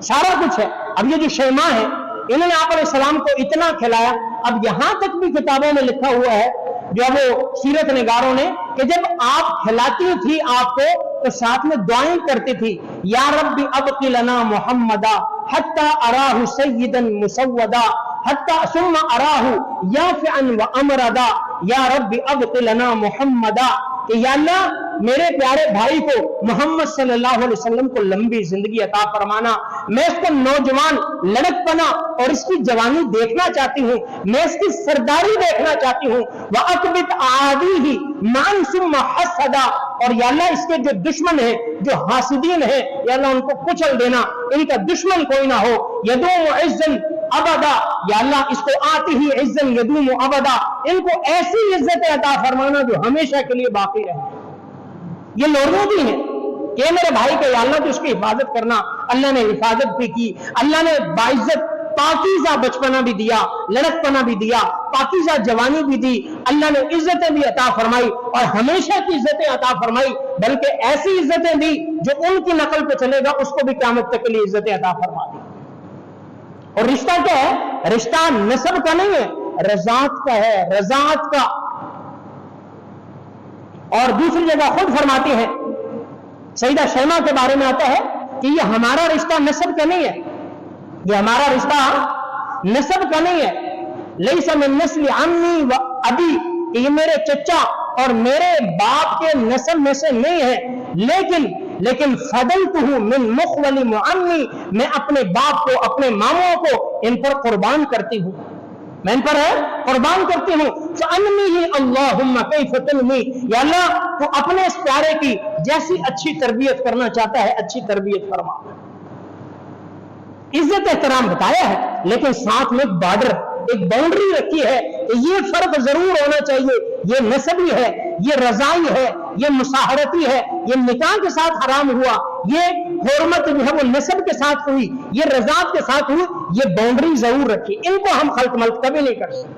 سارا کچھ ہے. اب یہ جو شیماء ہے، انہوں نے آپ علیہ السلام کو اتنا کھلایا. اب یہاں تک بھی کتابوں میں لکھا ہوا ہے، جو وہ سیرت نگاروں نے، کہ جب آپ کھلاتی تھی آپ کو تو ساتھ میں دعائیں کرتی تھی، یا رب ابقی لنا محمدا حتی اراہ سیدا مسودا. हत्ता सुम्मा अराहु याफ़िअन व अमरदा या रब्बी अब्तिलना मुहम्मदा, कि या अल्लाह मेरे प्यारे भाई को मोहम्मद सल्लल्लाहु अलैहि वसल्लम को लंबी जिंदगी अता फरमाना, मैं इसको नौजवान लड़कपना और इसकी जवानी देखना चाहती हूँ, मैं इसकी सरदारी देखना चाहती हूँ। व अकबित आदीही मान सुम्मा हसदा, और या अल्लाह इसके जो दुश्मन है, जो हासिदीन है, या अल्लाह उनको कुचल देना, इनका दुश्मन कोई ना हो। यदूम इज्जन अबदा, या अल्लाह इसको आती ही इज्जन यदूम अबदा, इनको ऐसी इज्जत अता फरमाना जो हमेशा के लिए बाकी रहे। ये लोगों भी हैं कि मेरे भाई के, या अल्लाह तो उसकी हिफाजत करना, अल्लाह ने हिफाजत भी की, अल्लाह ने बाइज्जत पाकीज़ा बचपना भी दिया, लड़कपना भी दिया, पाकीज़ा जवानी भी दी, अल्लाह ने इज्जतें भी अता फरमाई और हमेशा की इज्जतें अता फरमाई, बल्कि ऐसी इज्जतें दी जो उनकी नकल पे चलेगा उसको भी क़यामत तक के लिए इज्जतें अता फरमा दी। और रिश्ता क्या है? रिश्ता नस्ब का नहीं है, रज़ात का है, रज़ात का। और दूसरी जगह खुद फरमाती है, सईदा शैमा के बारे में आता है कि ये हमारा रिश्ता नस्ब का नहीं है, ये हमारा रिश्ता नस्ब का नहीं है। लैसा मिन नस्ल अम्मी व अबी, ये मेरे चचा और मेरे बाप के नस्ल में से नहीं है, लेकिन फदलतुहु मिन मुखवली मुअम्मी, मैं अपने बाप को, अपने मामों को इन पर कुर्बान करती हूँ, मैं इन पर कुर्बान करती हूँ। फ़अन्नी ही अल्लाहुम्मा कैफ़ तुन्मी, या अल्लाह तो अपने इस प्यारे की जैसी अच्छी तरबियत करना चाहता है अच्छी तरबियत फरमा। इज्जत एहतराम बताया है, लेकिन साथ में एक बॉर्डर, एक बाउंड्री रखी है कि ये फर्क जरूर होना चाहिए, ये नसबी है, ये रजाई है, ये मुसाहरती है, ये निकाह के साथ हराम हुआ, ये हुर्मत जो है वो नसब के साथ हुई, ये रजात के साथ हुई, ये बाउंड्री जरूर रखी। इनको हम खलत मलत कभी नहीं कर सकते,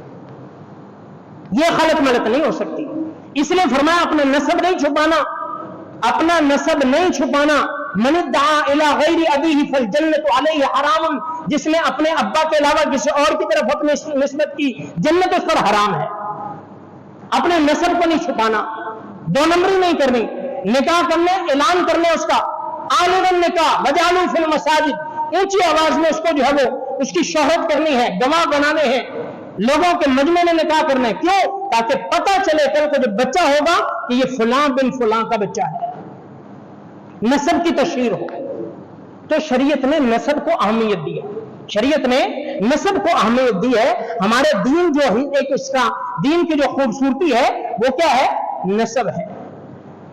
ये खलत मलत नहीं हो सकती। इसलिए फरमाया अपना नसब नहीं छुपाना, अपना नसब नहीं छुपाना। मन दआ इला गैरि अबीही फल जन्नतु अलैहि हराम, जिसने अपने अब्बा के अलावा किसी और की तरफ अपनी निस्बत की, जन्नत उस पर हराम है। अपने नसब को नहीं छुपाना, दो नंबरी नहीं करनी, निकाह करने, ऐलान करने उसका, आलिमन निकाह वजालू फिल मसाजिद, ऊंची आवाज में उसको जो है वो उसकी शोहरत करनी है, गवाह बनाने हैं, लोगों के मजमे में निकाह करना है। क्यों? ताकि पता चले कल को जब बच्चा होगा कि ये फलां बिन फलां का बच्चा है, नसब की तशहीर हो। तो शरीयत ने नसब को अहमियत दी है, शरीयत ने नसब को अहमियत दी है। हमारे दीन जो है, एक इसका दीन की जो खूबसूरती है वो क्या है? नसब है,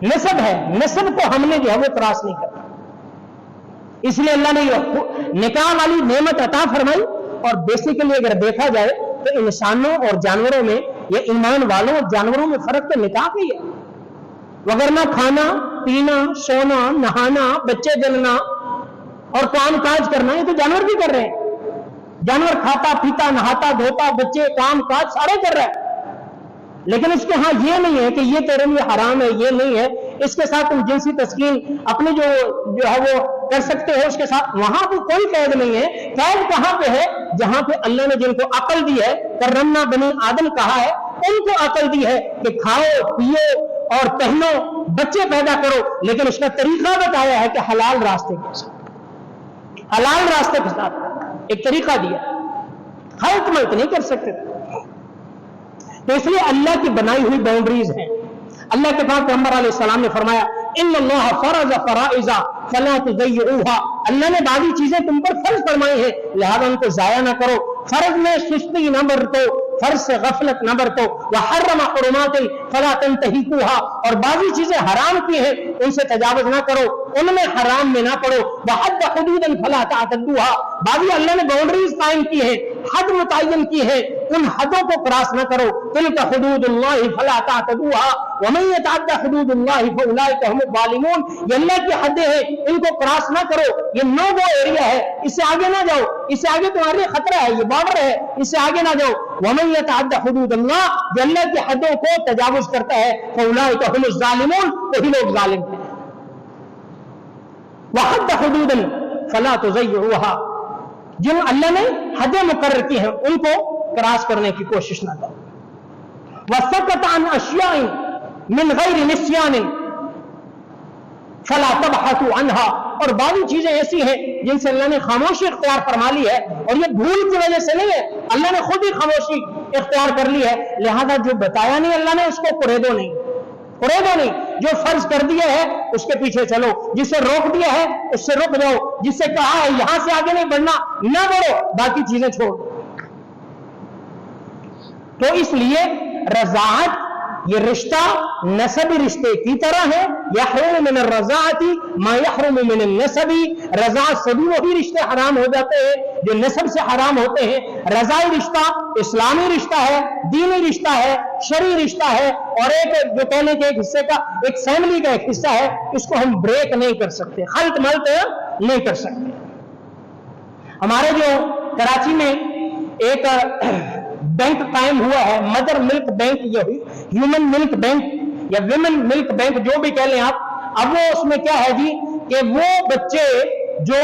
नसब है। नसब को हमने जो है वो त्रास नहीं करना, इसलिए अल्लाह ने निकाह वाली नेमत अता फरमाई। और बेसिकली अगर देखा जाए तो इंसानों और जानवरों में, या ईमान वालों और जानवरों में फर्क तो निकाह ही है, वगरना खाना पीना, सोना, नहाना, बच्चे जन्ना और काम काज करना ये तो जानवर भी कर रहे हैं। जानवर खाता पीता नहाता धोता, बच्चे काम काज सारे कर रहा है, लेकिन इसके हाँ ये नहीं है कि ये तेरे लिए हराम है, ये नहीं है। इसके साथ तुम जिनसी तस्कीन अपने जो है वो कर सकते हो, उसके साथ वहां भी कोई कैद नहीं है। कैद कहां पे है? जहां पे अल्लाह ने जिनको अकल दी है, करमना बनी आदम कहा है, उनको अकल दी है कि खाओ पियो और पहनो, बच्चे पैदा करो, लेकिन उसका तरीका बताया है कि हलाल रास्ते के साथ, हलाल रास्ते के साथ एक तरीका दिया, खलत मलत नहीं कर सकते। तो इसलिए अल्लाह की बनाई हुई बाउंड्रीज हैं। अल्लाह के पाक पैगंबर अलैहि सलाम ने फरमाया, इन्नल्लाह फरज़ फराइज़ा फला तुज़य्युहा, अल्लाह ने बाकी चीजें तुम पर फर्ज फरमाई है, लिहाजा उनको जाया ना करो। फर्ज में सुस्ती न बरतो, फर्ज से गफलत न बरतो। वहर्रमा हुरुमातिन फला तंतहिकुहा, और बाकी चीजें हराम की हैं उनसे तजावुज ना करो, उनमें हराम में ना पड़ो। वहद्द हुदूदन फला तअतद्दुहा, बाकी अल्लाह ने बाउंड्रीज कायम की है, हद मुतय्यन की है, उन हदों को क्रॉस न करो। तिल्का हुदूदुल्लाहि फला तअतद्दुहा वमन यतअद्दा हुदूदुल्लाहि फउलाइका हुमुज़ ज़ालिमून, ये अल्लाह की हदें हैं, इनको क्रॉस ना करो, ये नो गो एरिया है, इससे आगे ना जाओ, इससे आगे तुम्हारे लिए खतरा है, ये बॉर्डर है, इससे आगे ना जाओ। वमन यतअद्दा हुदूदल्लाह, जो अल्लाह की हदों को तजावुज करता है, फउलाइका हुमुज़ ज़ालिमून, वही लोग जालिम हैं। वहद्द हुदूदन फला तुज़य्युहा, जिन अल्लाह ने हदें मुकर्रर की हैं उनको क्रॉस करने की कोशिश ना करो। वसकत अन अशियाइन मिन गैरि निस्यान फला तबहतु अन्हा, اور बाकी चीजें ऐसी हैं जिनसे अल्लाह ने खामोशी इख्तियार फरमा ली है, और ये भूल की वजह से नहीं है, अल्लाह ने खुद ही खामोशी इख्तियार कर ली है। लिहाजा जो बताया नहीं अल्लाह ने उसको कुरेदो नहीं, कुरेदो नहीं। जो फर्ज कर दिया है उसके पीछे चलो, जिसे रोक दिया है उससे रुक जाओ, जिससे कहा है यहां से आगे नहीं बढ़ना ना बढ़ो, बाकी चीजें छोड़। तो इसलिए रज़ाअत ये रिश्ता नसबी रिश्ते की तरह है। यहरुमु मिन रज़ाअति मा यहरुमु मिन नसबी, रज़ाअत से भी वही रिश्ते हराम हो जाते हैं जो नसब से हराम होते हैं। रज़ाई रिश्ता इस्लामी रिश्ता है, दीनी रिश्ता है, शरई रिश्ता है, और एक जो कहने के एक हिस्से का, एक फैमिली का एक हिस्सा है, इसको हम ब्रेक नहीं कर सकते, खल्त मल्त नहीं कर सकते। हमारे जो कराची में एक बैंक कायम हुआ है, मदर मिल्क बैंक, या ह्यूमन मिल्क बैंक या विमेन मिल्क बैंक, जो भी कह लें आप। अब वो उसमें क्या है जी कि वो बच्चे जो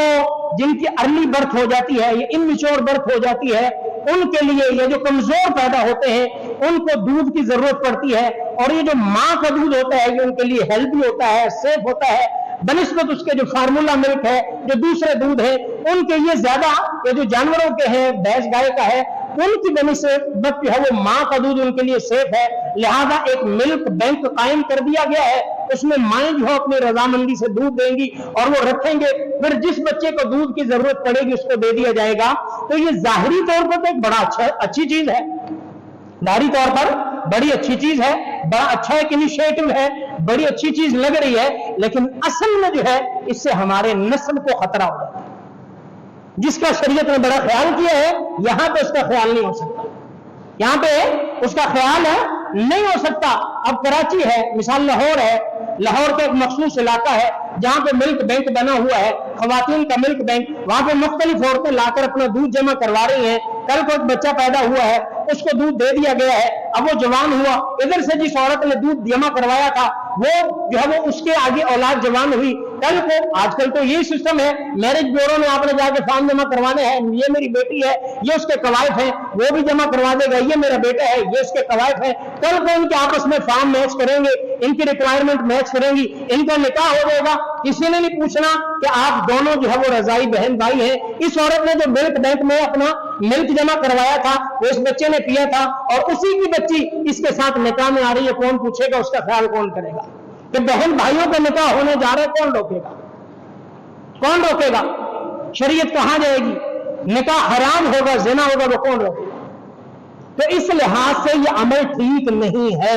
जिनकी अर्ली बर्थ हो जाती है या इनमेच्योर बर्थ हो जाती है, उनके लिए, या जो कमजोर पैदा होते हैं, उनको दूध की जरूरत पड़ती है। और ये जो माँ का दूध होता है ये उनके लिए हेल्दी होता है, सेफ होता है, बनिस्बत उसके जो फार्मूला मिल्क है, जो दूसरे दूध है उनके, ये ज्यादा, ये जो जानवरों के हैं, भैंस गाय का है, उनकी बनिस्बत जो है वो माँ का दूध उनके लिए सेफ है। लिहाजा एक मिल्क बैंक कायम कर दिया गया है, उसमें माएं जो है अपनी रजामंदी से दूध देंगी और वो रखेंगे, फिर जिस बच्चे को दूध की जरूरत पड़ेगी उसको दे दिया जाएगा। तो ये जाहिरी तौर पर तो एक बड़ा अच्छी चीज है, जाहिरी तौर पर बड़ी अच्छी चीज है, बड़ा अच्छा एक इनिशिएटिव है, बड़ी अच्छी चीज लग रही है, लेकिन असल में जो है इससे हमारे नस्ल को खतरा हो जाता है। जिसका शरीयत ने बड़ा ख्याल किया है, यहां पे उसका ख्याल नहीं हो सकता, यहां पे उसका ख्याल है नहीं हो सकता। अब कराची है, मिसाल लाहौर है, लाहौर का एक मखसूस इलाका है जहां पे मिल्क बैंक बना हुआ है, खवातीन का मिल्क बैंक, वहां पे मुख्तलिफ औरतें लाकर अपना दूध जमा करवा रही हैं। कल को एक बच्चा पैदा हुआ है, उसको दूध दे दिया गया है, अब वो जवान हुआ, इधर से जिस औरत ने दूध जमा करवाया था वो जो है वो उसके आगे औलाद जवान हुई। कल को, आजकल तो यही सिस्टम है, मैरिज ब्यूरो में आपने जाके फॉर्म जमा करवाने हैं, ये मेरी बेटी है, ये उसके कवायद है, वो भी जमा करवा देगा, ये मेरा बेटा है, ये उसके कवायद है। कल को इनके आपस में फॉर्म मैच करेंगे, इनकी रिक्वायरमेंट मैच करेंगी, इनका निकाह हो जाएगा, किसी ने नहीं पूछना कि आप दोनों जो है वो रजाई बहन भाई हैं। इस औरत ने जो मिल्क बैंक में अपना मिल्क जमा करवाया था वो इस बच्चे ने पिया था, और उसी की बच्ची इसके साथ निकाह में आ रही है, कौन पूछेगा, उसका ख्याल कौन करेगा? कि बहन भाइयों का निकाह होने जा रहा है, कौन रोकेगा, कौन रोकेगा? शरीयत कहां जाएगी? निकाह हराम होगा, जिना होगा, वो कौन रोकेगा? तो इस लिहाज से ये अमल ठीक नहीं है,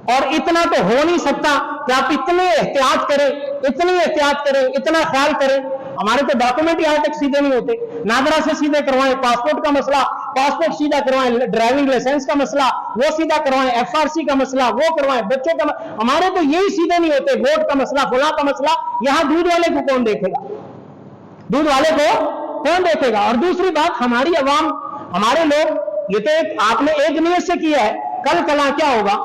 और इतना तो हो नहीं सकता कि आप इतने एहतियात करें, इतनी एहतियात करें, इतना ख्याल करें। हमारे तो डॉक्यूमेंट यहां तक सीधे नहीं होते, नादरा से सीधे करवाएं, पासपोर्ट का मसला, पासपोर्ट सीधा करवाएं, ड्राइविंग लाइसेंस का मसला वो सीधा करवाएं, एफआरसी का मसला वो करवाएं, बच्चों का हमारे तो यही सीधे नहीं होते, वोट का मसला, फुला का मसला। यहां दूध वाले को कौन देखेगा? दूध वाले को कौन देखेगा? और दूसरी बात, हमारी अवाम, हमारे लोग, ये तो आपने एक नियत से किया है, कल कला क्या होगा?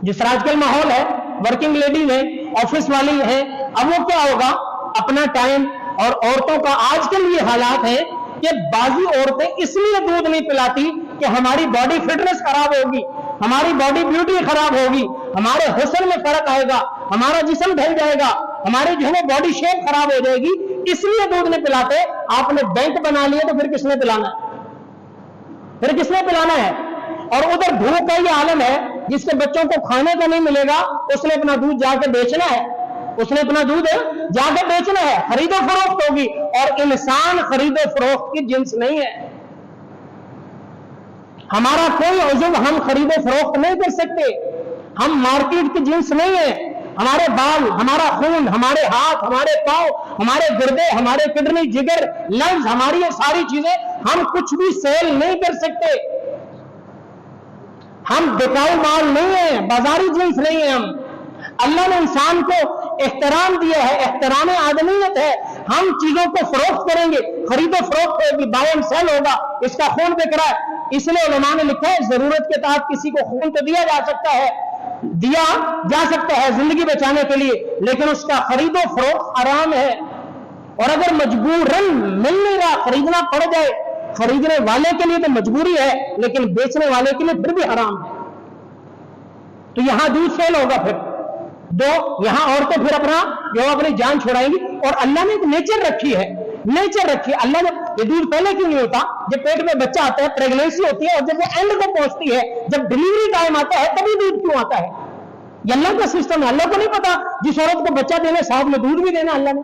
जिस तरह आजकल माहौल है, वर्किंग लेडीज है, ऑफिस वाली है, अब वो क्या होगा? अपना टाइम, और औरतों का आजकल ये हालात है कि बाजी औरतें इसलिए दूध नहीं पिलाती कि हमारी बॉडी फिटनेस खराब होगी, हमारी बॉडी ब्यूटी खराब होगी, हमारे हुस्न में फर्क आएगा, हमारा जिस्म ढल जाएगा, हमारी जो है बॉडी शेप खराब हो जाएगी, इसलिए दूध नहीं पिलाते। आपने बैंक बना लिया तो फिर किसने पिलाना है? फिर किसने पिलाना है? और उधर भूख का ये आलम है, जिसके बच्चों को खाने को नहीं मिलेगा, उसने अपना दूध जाके बेचना है, उसने अपना दूध जाके बेचना है, खरीदो फरोख्त होगी। और इंसान खरीदो फरोख्त की जिन्स नहीं है, हमारा कोई उज़्व हम खरीदो फरोख्त नहीं कर सकते, हम मार्केट की जिन्स नहीं है। हमारे बाल, हमारा खून, हमारे हाथ, हमारे पांव, हमारे गुर्दे, हमारे किडनी, जिगर, लंग्स, हमारी ये सारी चीजें हम कुछ भी सेल नहीं कर सकते। हम बिकाऊ माल नहीं है, बाजारी जिन्स नहीं है। हम, अल्लाह ने इंसान को एहतराम दिया है, एहतराम आदमियत है। हम चीजों को फरोख्त करेंगे, खरीदो फरोख्त होगी, बाय एंड सेल होगा, इसका खून बिक रहा है। इसलिए उलमा ने लिखा है, जरूरत के तहत किसी को खून तो दिया जा सकता है, दिया जा सकता है जिंदगी बचाने के लिए, लेकिन उसका खरीदो फरोख्त हराम है। और अगर मजबूरन मिल नहीं रहा, खरीदना पड़ जाए, खरीदने वाले के लिए तो मजबूरी है, लेकिन बेचने वाले के लिए फिर भी हराम है। तो यहां दूध सेल होगा, फिर दो, यहां औरतें फिर अपना जो अपनी जान छुड़ाएंगी। और अल्लाह ने एक नेचर रखी है, नेचर रखी है अल्लाह ने। ये दूध पहले क्यों नहीं होता? जब पेट में बच्चा आता है, प्रेगनेंसी होती है, और जब वो एंड को पहुंचती है, जब डिलीवरी टाइम आता है, तभी दूध क्यों आता है? ये अल्लाह का सिस्टम है। अल्लाह को नहीं पता जिस औरत को बच्चा देना साथ में दूध भी देना अल्लाह ने।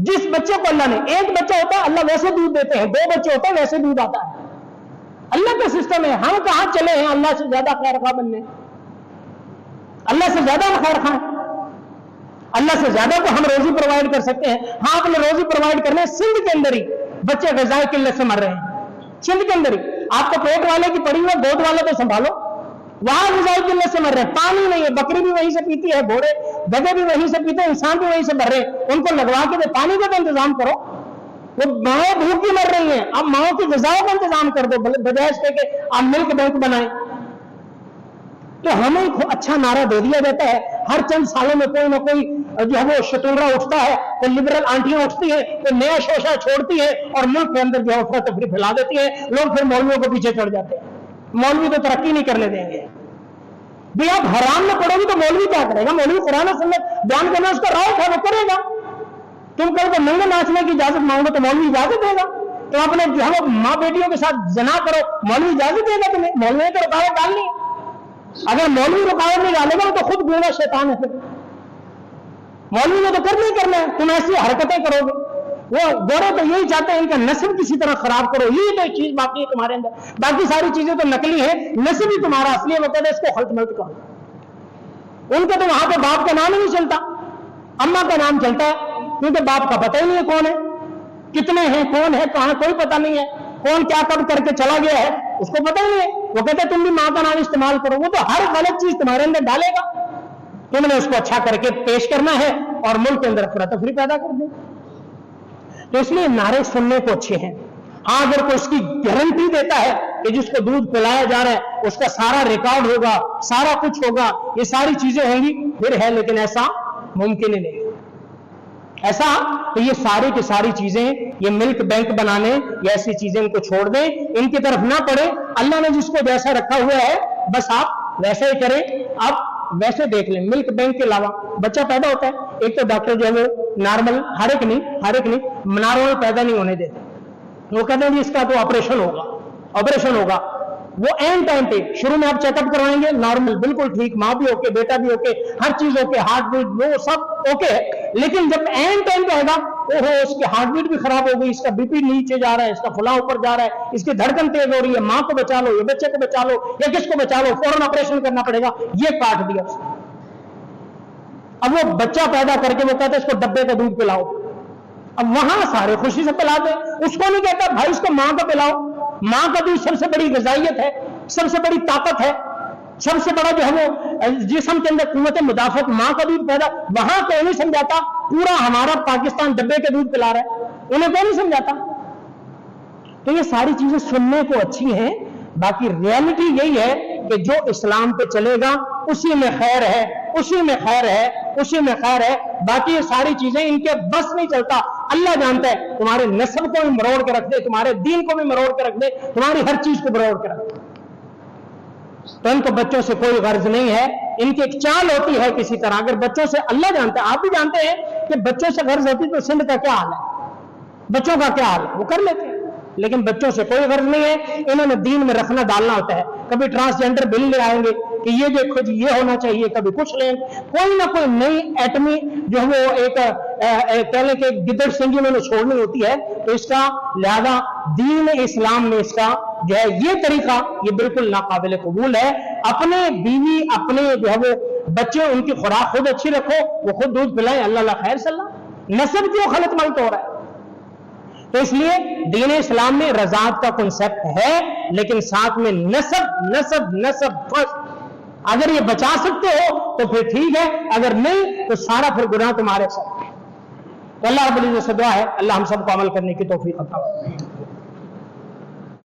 जिस बच्चे को अल्लाह ने, एक बच्चा होता है अल्लाह वैसे दूध देते हैं, दो बच्चे होते हैं वैसे दूध आता है। अल्लाह का सिस्टम है। हम कहां चले हैं अल्लाह से ज्यादा खैर खा बनने? अल्लाह से ज्यादा हम खैर खाएं? अल्लाह से ज्यादा तो हम रोजी प्रोवाइड कर सकते हैं। हाँ, अपने रोजी प्रोवाइड करने, सिंध के अंदर ही बच्चे गजाए किल्लत से मर रहे हैं। सिंध के अंदर ही आपको पेट वाले की पड़ी हुई, गोद वाले को संभालो, वहां गजाए किल्लत से मर रहे हैं। पानी नहीं है, बकरी भी वहीं से पीती है, घोड़े गधे भी वहीं से पीते हैं, इंसान भी वहीं से मर रहे हैं। उनको लगवा के दे, पानी का तो इंतजाम करो। वो माओ भूखी मर रही हैं, अब माओ की गजाओं का इंतजाम कर दो, बजाय इसके कि आप मिल्क बैंक बनाएं। तो हमें एक अच्छा नारा दे दिया जाता है, हर चंद सालों में कोई ना कोई जो है वो शतुंगड़ा उठता है, तो लिबरल आंटियां उठती है, तो नया शोषा छोड़ती है और मुल्क के अंदर जो है अफरा तफरी फैला देती है। लोग फिर मौलवियों को पीछे चढ़ जाते हैं। मौलवी तो तरक्की नहीं करने देंगे। भाई आप हराम में पड़ोगे तो मौलवी क्या करेगा? मौलवी कुरान और सुन्नत बयान करना उसका राइट है, वो करेगा। तुम कल को नंगे नाचने की इजाजत मांगो तो मौलवी इजाजत देगा। तो अपने जो है माँ बेटियों के साथ जना करो, मौलवी इजाजत देगा तुम्हें? मौलवी ने तो रुकावट डालनी है। अगर मौलवी रुकावट नहीं डालेगा तो खुद गूंगा शैतान है। फिर मौलवी ने तो करना ही करना है, तुम ऐसी हरकतें करोगे। वो गोरे तो यही चाहते हैं इनका नस्ब किसी तरह खराब करो, यही तो एक चीज बाकी है तुम्हारे अंदर। बाकी सारी चीजें तो नकली है, नस्ब ही तुम्हारा असली है। वो कहते हैं इसको खल्त मल्त करो। उनके तो वहां पे बाप का नाम ही नहीं चलता, अम्मा का नाम चलता है, क्योंकि बाप का पता ही नहीं है कौन है, कितने हैं, कौन है, कहां, कोई पता नहीं है। कौन क्या कब करके चला गया है उसको पता ही नहीं है। वो कहते तुम भी मां का नाम इस्तेमाल करो। वो तो हर गलत चीज तुम्हारे अंदर डालेगा, तुमने उसको अच्छा करके पेश करना है और मुल्क के अंदर अफरा तफरी पैदा कर दे। तो इसलिए नारे सुनने को अच्छे हैं। हाँ, अगर कोई उसकी गारंटी देता है कि जिसको दूध पिलाया जा रहा है उसका सारा रिकॉर्ड होगा, सारा कुछ होगा, ये सारी चीजें होंगी, फिर है, लेकिन ऐसा मुमकिन ही नहीं ऐसा। तो ये सारी की सारी चीजें, ये मिल्क बैंक बनाने या ऐसी चीजें इनको छोड़ दें, इनकी तरफ ना पड़े। अल्लाह ने जिसको जैसा रखा हुआ है बस आप वैसे ही करें, आप वैसे देख लें। मिल्क बैंक के अलावा बच्चा पैदा होता है, एक तो डॉक्टर जो है वो नॉर्मल, हर एक नहीं नॉर्मल पैदा नहीं होने देते। वो कहते हैं इसका तो ऑपरेशन होगा। वो एंड टाइम पे, शुरू में आप चेकअप करवाएंगे नॉर्मल, बिल्कुल ठीक, माँ भी ओके, बेटा भी ओके, हर चीज ओके, हार्ट बीट वो सब ओके है। लेकिन जब एंड टाइम पे आएगा, ओहो इसकी हार्ट बीट भी खराब हो गई, इसका बीपी नीचे जा रहा है, इसका फुला ऊपर जा रहा है, इसकी धड़कन तेज हो रही है, माँ को बचा लो, ये बच्चे को बचा लो, या किसको बचा लो, फौरन ऑपरेशन करना पड़ेगा, ये काट दिया उसने। अब वो बच्चा पैदा करके वो कहते इसको डब्बे का दूध पिलाओ। अब वहां सारे खुशी से पिला दे, उसको नहीं कहता भाई इसको मां का पिलाओ। मां का दूध सबसे बड़ी ग़िज़ाइयत है, सबसे बड़ी ताकत है, सबसे बड़ा जो है वो जिस्म के अंदर क़ुव्वत मुदाफ़त, मां का दूध पैदा। वहां कोई नहीं समझाता पूरा हमारा पाकिस्तान डब्बे के दूध पिला रहा है, उन्हें कोई नहीं समझाता। तो ये सारी चीजें सुनने को अच्छी हैं, बाकी रियलिटी यही है कि जो इस्लाम पे चलेगा उसी में खैर है, उसी में खैर है, उसी में खैर है। बाकी ये सारी चीजें इनके बस नहीं चलता। अल्लाह जानता है, तुम्हारे नस्ल को भी मरोड़ के रख दे, तुम्हारे दीन को भी मरोड़ के रख दे, तुम्हारी हर चीज को मरोड़ के रख दे। तो इनको बच्चों से कोई गर्ज नहीं है, इनकी एक चाल होती है किसी तरह। अगर बच्चों से, अल्लाह जानता है, आप भी जानते हैं कि बच्चों से गर्ज होती तो सिंध का क्या हाल है, बच्चों का क्या हाल है, वो कर लेते हैं। लेकिन बच्चों से कोई गर्ज नहीं है, इन्होंने दीन में रखना डालना होता है। कभी ट्रांसजेंडर बिल ले आएंगे कि ये देखो जी ये होना चाहिए, कभी कुछ लेंगे, कोई ना कोई नई एटमी जो है वो एक पहले के गिद्दड़ सिंगी उन्होंने छोड़नी होती है। तो इसका लिहाजा दीन इस्लाम में इसका जो है ये तरीका ये बिल्कुल नाकाबिल कबूल है। अपने बीवी, अपने जो है वो बच्चे, उनकी खुराक खुद अच्छी रखो, वो खुद दूध पिलाएं, अल्लाह खैर सल्ला। नस्ब क्यों खलत मलत हो रहा है? तो इसलिए दीन इस्लाम में रज़ात का कॉन्सेप्ट है, लेकिन साथ में नस्ब नस्ब नस्ब फर्स्ट। अगर ये बचा सकते हो तो फिर ठीक है, अगर नहीं तो सारा फिर गुनाह तुम्हारे साथ। तो अल्लाह रब्बुल इज्जत से दुआ है, अल्लाह हम सबको अमल करने की तौफीक अता फरमाए।